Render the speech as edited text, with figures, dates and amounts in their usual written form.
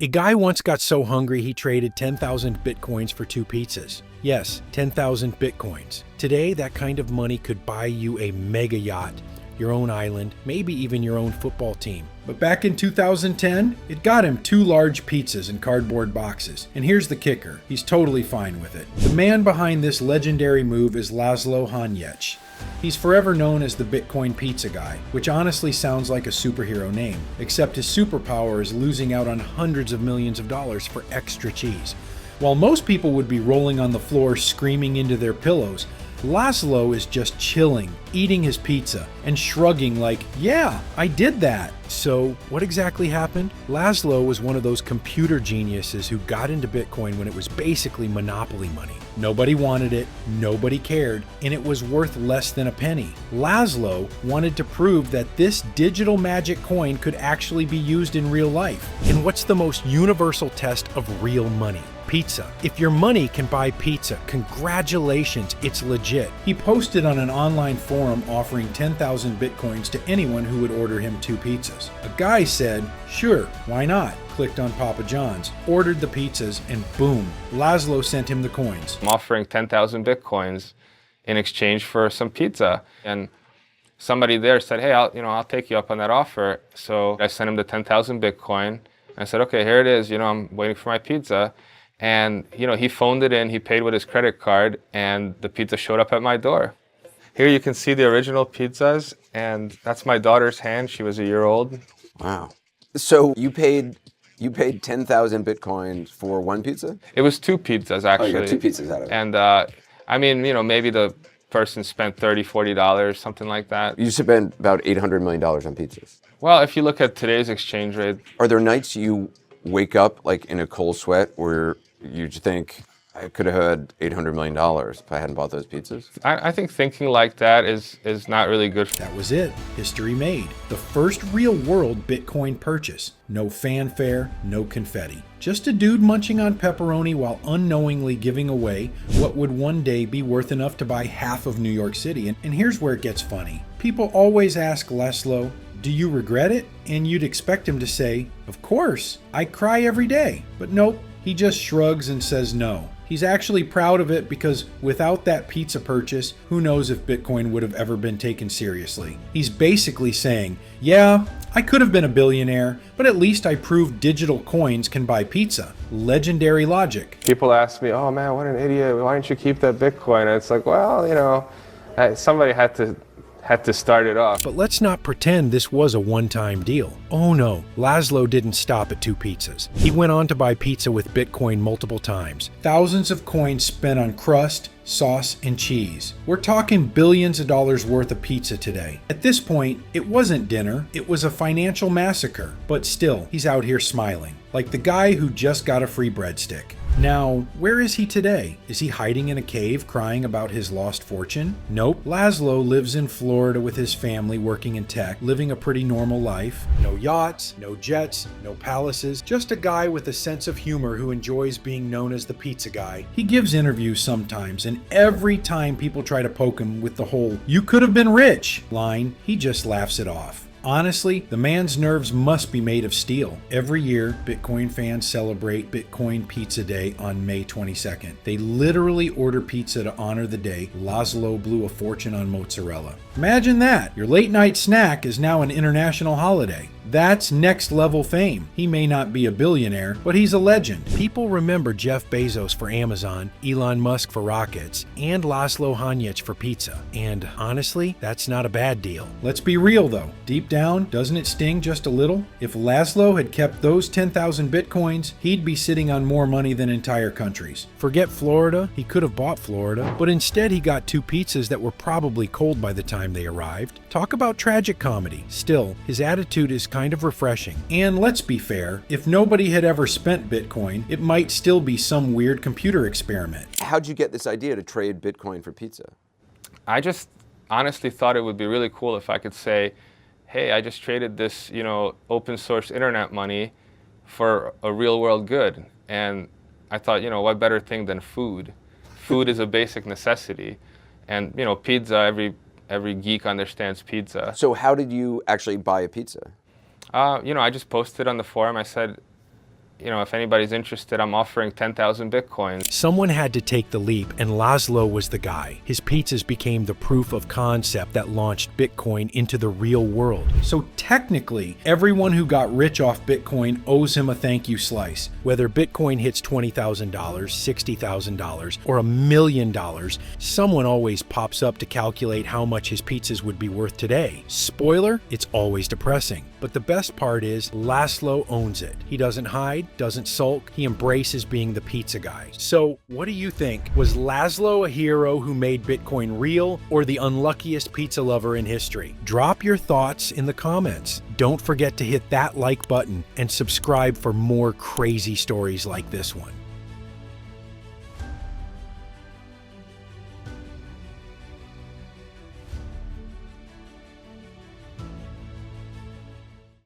A guy once got so hungry he traded 10,000 bitcoins for 2 pizzas. Yes, 10,000 bitcoins. Today, that kind of money could buy you a mega yacht, your own island, maybe even your own football team. But back in 2010, it got him 2 large pizzas in cardboard boxes. And here's the kicker, he's totally fine with it. The man behind this legendary move is Laszlo Hanyecz. He's forever known as the Bitcoin pizza guy, which honestly sounds like a superhero name, except his superpower is losing out on hundreds of millions of dollars for extra cheese. While most people would be rolling on the floor screaming into their pillows, Laszlo is just chilling, eating his pizza, and shrugging like, yeah, I did that. So what exactly happened? Laszlo was one of those computer geniuses who got into Bitcoin when it was basically monopoly money. Nobody wanted it, nobody cared, and it was worth less than a penny. Laszlo wanted to prove that this digital magic coin could actually be used in real life. And what's the most universal test of real money? Pizza. If your money can buy pizza, congratulations, it's legit. He posted on an online forum offering 10,000 bitcoins to anyone who would order him 2 pizzas. A guy said, sure, why not? Clicked on Papa John's, ordered the pizzas, and boom, Laszlo sent him the coins. I'm offering 10,000 bitcoins in exchange for some pizza. And somebody there said, hey, I'll take you up on that offer. So I sent him the 10,000 bitcoin. I said, okay, here it is. I'm waiting for my pizza. And, he phoned it in, he paid with his credit card, and the pizza showed up at my door. Here you can see the original pizzas, and that's my daughter's hand. She was a year old. Wow. So you paid 10,000 bitcoins for 1 pizza? It was 2 pizzas, actually. Oh, you got 2 pizzas out of it. And, maybe the person spent $30, $40, something like that. You spent about $800 million on pizzas. Well, if you look at today's exchange rate. Are there nights you wake up like in a cold sweat where you think, I could have had $800 million if I hadn't bought those pizzas? I think thinking like that is not really good. That was it. History made. The first real-world Bitcoin purchase. No fanfare, no confetti. Just a dude munching on pepperoni while unknowingly giving away what would one day be worth enough to buy half of New York City. And here's where it gets funny. People always ask Laszlo, do you regret it? And you'd expect him to say, of course, I cry every day. But nope, he just shrugs and says no. He's actually proud of it because without that pizza purchase, who knows if Bitcoin would have ever been taken seriously. He's basically saying, yeah, I could have been a billionaire, but at least I proved digital coins can buy pizza. Legendary logic. People ask me, oh man, what an idiot, why didn't you keep that Bitcoin? And it's like, well, somebody had to start it off. But let's not pretend this was a one-time deal. Oh no, Laszlo didn't stop at 2 pizzas. He went on to buy pizza with Bitcoin multiple times. Thousands of coins spent on crust, sauce, and cheese. We're talking billions of dollars worth of pizza today. At this point, it wasn't dinner, it was a financial massacre. But still, he's out here smiling, like the guy who just got a free breadstick. Now, where is he today? Is he hiding in a cave crying about his lost fortune? Nope. Laszlo lives in Florida with his family working in tech, living a pretty normal life. No yachts, no jets, no palaces, just a guy with a sense of humor who enjoys being known as the pizza guy. He gives interviews sometimes, and every time people try to poke him with the whole, "you could have been rich" line, he just laughs it off. Honestly, the man's nerves must be made of steel. Every year, Bitcoin fans celebrate Bitcoin Pizza Day on May 22nd. They literally order pizza to honor the day Laszlo blew a fortune on mozzarella. Imagine that! Your late night snack is now an international holiday. That's next level fame. He may not be a billionaire, but he's a legend. People remember Jeff Bezos for Amazon, Elon Musk for rockets, and Laszlo Hanyecz for pizza. And honestly, that's not a bad deal. Let's be real though. Deep down, doesn't it sting just a little? If Laszlo had kept those 10,000 bitcoins, he'd be sitting on more money than entire countries. Forget Florida, he could have bought Florida, but instead he got 2 pizzas that were probably cold by the time they arrived. Talk about tragic comedy. Still, his attitude is kind of refreshing. And let's be fair, if nobody had ever spent Bitcoin, it might still be some weird computer experiment. How'd you get this idea to trade Bitcoin for pizza? I just honestly thought it would be really cool if I could say, hey, I just traded this, open source internet money for a real world good. And I thought, what better thing than food? Food is a basic necessity. And, pizza, every geek understands pizza. So how did you actually buy a pizza? I just posted on the forum. I said, if anybody's interested, I'm offering 10,000 Bitcoins. Someone had to take the leap, and Laszlo was the guy. His pizzas became the proof of concept that launched Bitcoin into the real world. So technically, everyone who got rich off Bitcoin owes him a thank you slice. Whether Bitcoin hits $20,000, $60,000, or $1 million, someone always pops up to calculate how much his pizzas would be worth today. Spoiler, it's always depressing. But the best part is, Laszlo owns it. He doesn't hide, doesn't sulk, he embraces being the pizza guy. So, what do you think? Was Laszlo a hero who made Bitcoin real, or the unluckiest pizza lover in history? Drop your thoughts in the comments. Don't forget to hit that like button and subscribe for more crazy stories like this one.